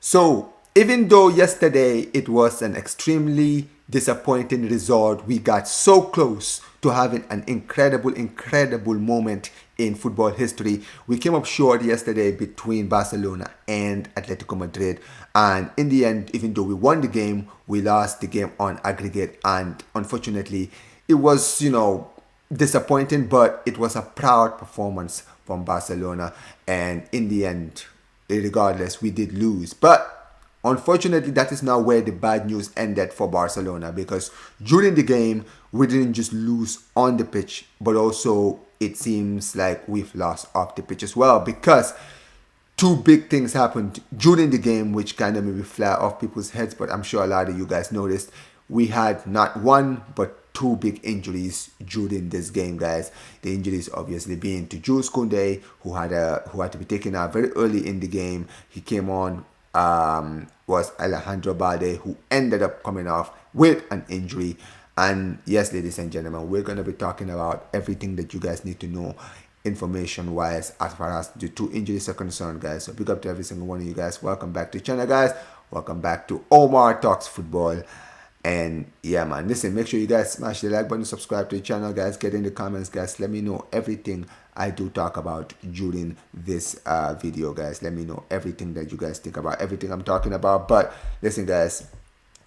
So, even though yesterday it was an extremely disappointing result, we got so close to having an incredible moment in football history. We came up short yesterday between Barcelona and Atletico Madrid. And in the end, even though we won the game, we lost the game on aggregate. And unfortunately, it was, disappointing, but it was a proud performance from Barcelona. And in the end, regardless, we did lose. But unfortunately, that is now where the bad news ended for Barcelona, because during the game, we didn't just lose on the pitch, but also it seems like we've lost off the pitch as well, because two big things happened during the game which kind of maybe fly off people's heads, but I'm sure a lot of you guys noticed. We had not one but two big injuries during this game, guys. The injuries obviously being to Jules Koundé, who had to be taken out very early in the game. He came on, was Alejandro Balde, who ended up coming off with an injury. And yes, ladies and gentlemen, we're going to be talking about everything that you guys need to know information wise as far as the two injuries are concerned, guys. So big up to every single one of you guys. Welcome back to the channel, guys. Welcome back to Omar Talks Football. And yeah, man, listen, make sure you guys smash the like button, subscribe to the channel, guys. Get in the comments, guys. Let me know everything I do talk about during this video, guys. Let me know everything that you guys think about everything I'm talking about. But listen, guys,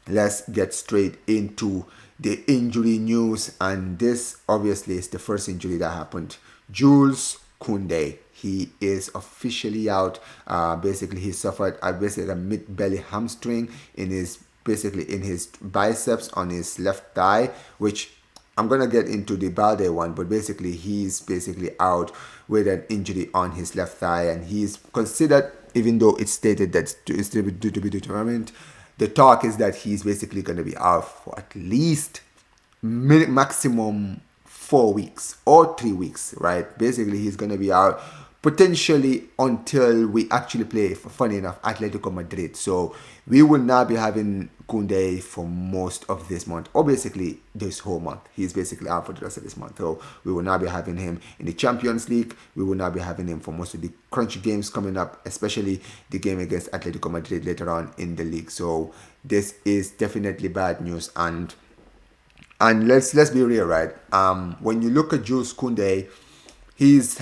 let's get straight into the injury news. And this obviously is the first injury that happened. Jules Koundé, he is officially out. Basically, he suffered basically a mid-belly hamstring in his biceps on his left thigh, which I'm gonna get into the Balde one, but basically he's basically out with an injury on his left thigh, and he's considered, even though it's stated that it's still due to be determined, the talk is that he's basically gonna be out for at least maximum 4 weeks or 3 weeks, right? Basically, he's going to be out potentially until we actually play, funny enough, Atletico Madrid. So we will not be having Koundé for most of this month, or basically this whole month. He's basically out for the rest of this month. So we will not be having him in the Champions League. We will not be having him for most of the crunchy games coming up, especially the game against Atletico Madrid later on in the league. So this is definitely bad news. And let's be real, right? When you look at Jules Koundé, he's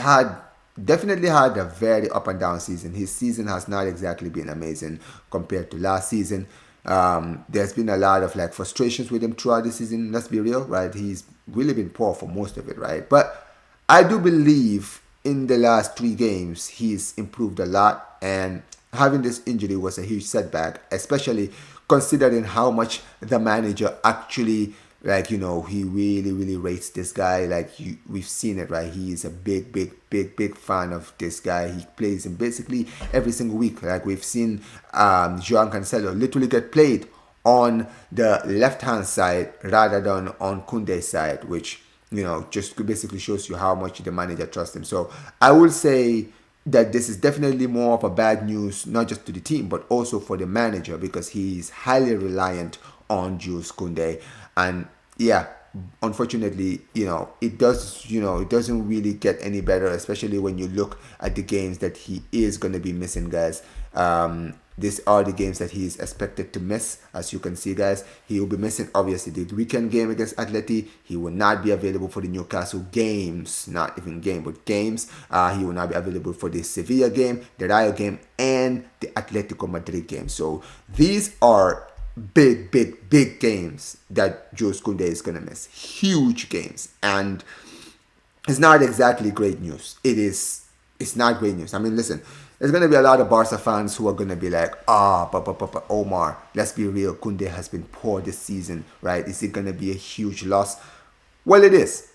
definitely had a very up and down season. His season has not exactly been amazing compared to last season. There's been a lot of frustrations with him throughout the season. Let's be real, right? He's really been poor for most of it, right? But I do believe in the last 3 games he's improved a lot, and having this injury was a huge setback, especially considering how much the manager actually he really rates this guy. We've seen it, right? He is a big fan of this guy. He plays him basically every single week. We've seen João Cancelo literally get played on the left hand side rather than on Koundé's side, which just basically shows you how much the manager trusts him. So I will say that this is definitely more of a bad news, not just to the team but also for the manager, because he is highly reliant on Jules Koundé. And yeah, unfortunately, it doesn't really get any better, especially when you look at the games that he is going to be missing, guys. These are the games that he is expected to miss. As you can see, guys, he will be missing obviously the weekend game against Atleti. He will not be available for the Newcastle games, not even game but games. He will not be available for the Sevilla game, the Rayo game, and the Atletico Madrid game. So these are big games that Jules Koundé is gonna miss. Huge games. And it's not exactly great news. It's not great news. I mean, listen, there's gonna be a lot of Barca fans who are gonna be like, Omar, let's be real, Koundé has been poor this season, right? Is it gonna be a huge loss? Well, it is.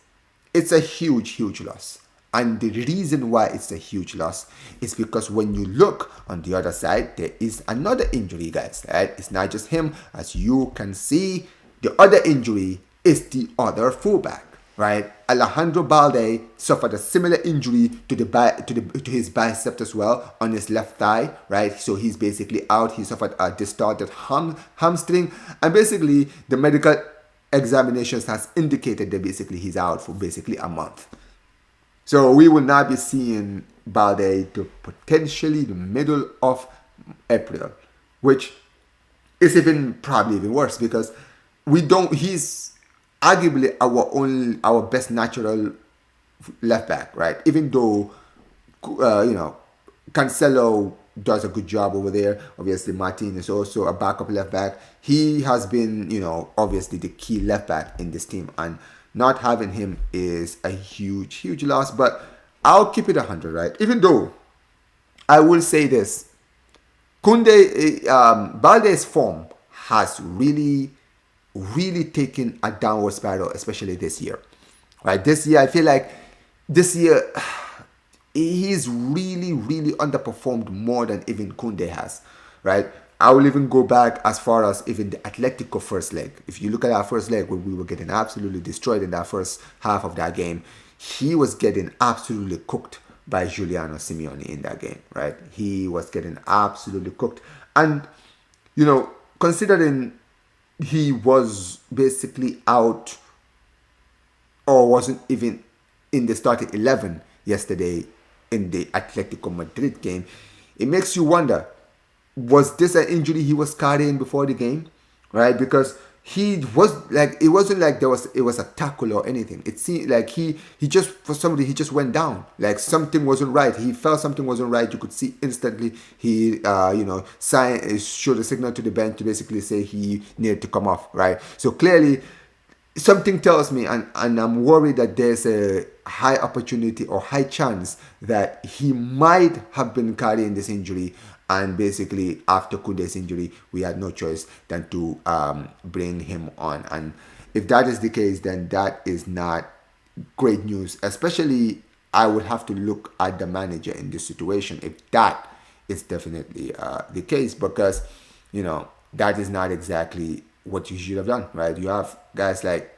It's a huge loss. And the reason why it's a huge loss is because when you look on the other side, there is another injury, guys, right? It's not just him. As you can see, the other injury is the other fullback, right? Alejandro Balde suffered a similar injury to his bicep as well on his left thigh, right? So he's basically out. He suffered a distorted hamstring, and basically the medical examinations has indicated that basically he's out for basically a month. So we will not be seeing Balde to potentially the middle of April. which is even probably even worse because we don't. He's arguably our best natural left back, right? Even though Cancelo does a good job over there. Obviously, Martin is also a backup left back. He has been, obviously the key left back in this team, and not having him is a huge, huge loss. But I'll keep it 100, right? Even though I will say this, Balde's form has really, really taken a downward spiral, especially this year. Right? This year, I feel like this year he's really, really underperformed more than even Kounde has, right? I will even go back as far as even the Atletico first leg. If you look at our first leg, where we were getting absolutely destroyed in that first half of that game, he was getting absolutely cooked by Giuliano Simeone in that game, right? He was getting absolutely cooked. And, considering he was basically out or wasn't even in the starting 11 yesterday in the Atletico Madrid game, it makes you wonder, was this an injury he was carrying before the game, right? Because he was like, it wasn't like it was a tackle or anything. It seemed like he just, for somebody, he just went down, like something wasn't right. He felt something wasn't right. You could see instantly he showed a signal to the bench to basically say he needed to come off, right? So clearly something tells me, and I'm worried that there's a high opportunity or high chance that he might have been carrying this injury, and basically after Kounde's injury we had no choice than to bring him on. And if that is the case, then that is not great news. Especially I would have to look at the manager in this situation if that is definitely the case, because that is not exactly what you should have done, right? You have guys like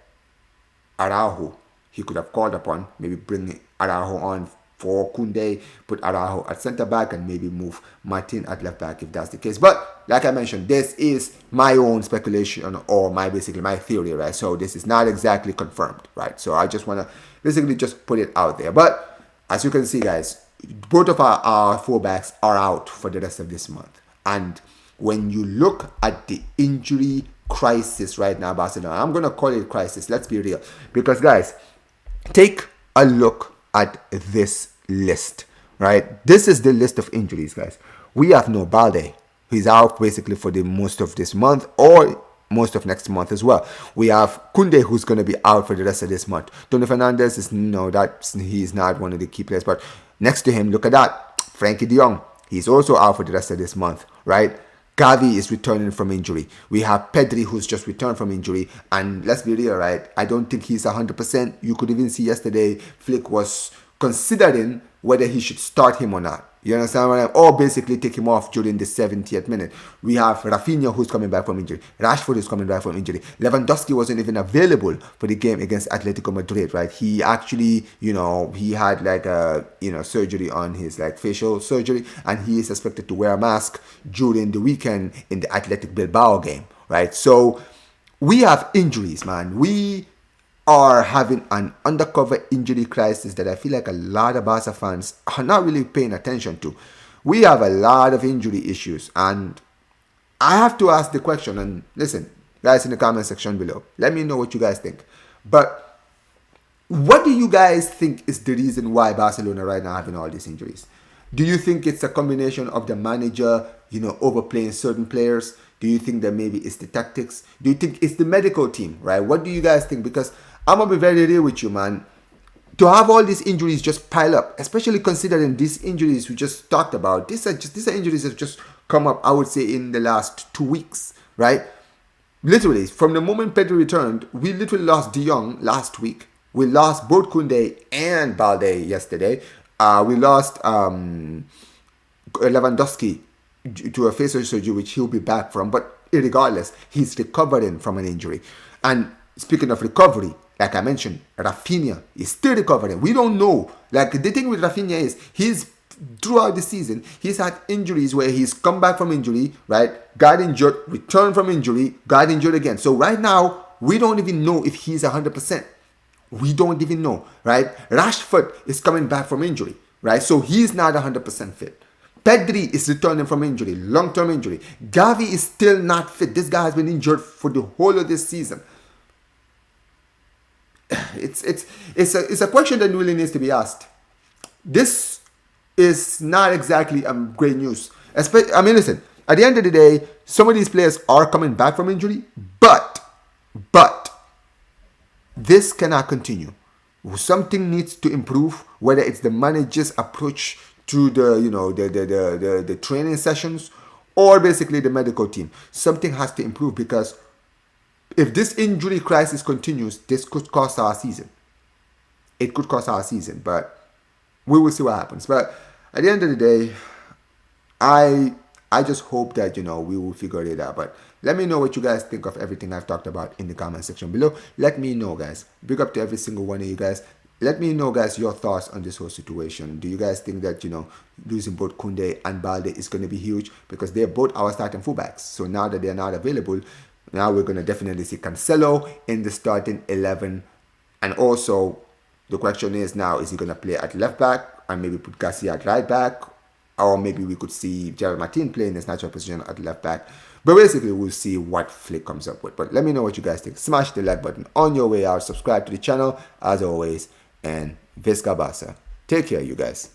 Araujo, he could have called upon, maybe bring Araujo on for Kounde, put Araujo at centre back, and maybe move Martin at left back if that's the case. But like I mentioned, this is my own speculation or my theory, right? So this is not exactly confirmed, right? So I just want to basically just put it out there. But as you can see, guys, both of our fullbacks are out for the rest of this month. And when you look at the injury crisis right now, Barcelona, I'm going to call it crisis, let's be real, because guys, take a look at this list, right? This is the list of injuries, guys. We have no Balde, who's out basically for the most of this month or most of next month as well. We have Kounde, who's going to be out for the rest of this month. Tony Fernandez is he's not one of the key players, but next to him, look at that, Frankie de Jong, he's also out for the rest of this month, right? Gavi is returning from injury. We have Pedri, who's just returned from injury. And let's be real, right? I don't think he's 100%. You could even see yesterday, Flick was considering whether he should start him or not. You understand what I'm saying? Or basically take him off during the 70th minute. We have Rafinha, who's coming back from injury. Rashford is coming back from injury. Lewandowski wasn't even available for the game against Atletico Madrid, right? He actually, he had like a, surgery on his facial surgery, and he is expected to wear a mask during the weekend in the Athletic Bilbao game, right? So we have injuries, man. We are having an undercover injury crisis that I feel like a lot of Barca fans are not really paying attention to. We have a lot of injury issues, and I have to ask the question, and listen, guys in the comment section below, let me know what you guys think. But what do you guys think is the reason why Barcelona right now having all these injuries? Do you think it's a combination of the manager, overplaying certain players? Do you think that maybe it's the tactics? Do you think it's the medical team, right? What do you guys think? Because I'm going to be very real with you, man. To have all these injuries just pile up, especially considering these injuries we just talked about, these are injuries that have just come up, I would say, in the last 2 weeks, right? Literally, from the moment Pedro returned, we literally lost De Jong last week. We lost both Kounde and Balde yesterday. We lost Lewandowski to a facial surgery, which he'll be back from. But regardless, he's recovering from an injury. And speaking of recovery, like I mentioned, Rafinha is still recovering. We don't know. Like, the thing with Rafinha is throughout the season, he's had injuries where he's come back from injury, right? Got injured, returned from injury, got injured again. So right now, we don't even know if he's 100%. We don't even know, right? Rashford is coming back from injury, right? So he's not 100% fit. Pedri is returning from injury, long-term injury. Gavi is still not fit. This guy has been injured for the whole of this season. It's a question that really needs to be asked. This is not exactly great news. I mean, listen, at the end of the day, some of these players are coming back from injury, but this cannot continue. Something needs to improve, whether it's the manager's approach to the training sessions or basically the medical team. Something has to improve, because if this injury crisis continues, this could cost our season. It could cost our season, but we will see what happens. But at the end of the day, I just hope that, we will figure it out. But let me know what you guys think of everything I've talked about in the comment section below. Let me know, guys. Big up to every single one of you guys. Let me know, guys, your thoughts on this whole situation. Do you guys think that, losing both Kounde and Balde is going to be huge? Because they're both our starting fullbacks. So now that they're not available, now we're going to definitely see Cancelo in the starting 11. And also, the question is now, is he going to play at left back and maybe put Garcia at right back? Or maybe we could see Gerard Martin playing his natural position at left back. But basically, we'll see what Flick comes up with. But let me know what you guys think. Smash the like button on your way out. Subscribe to the channel, as always. And Visca Barca. Take care, you guys.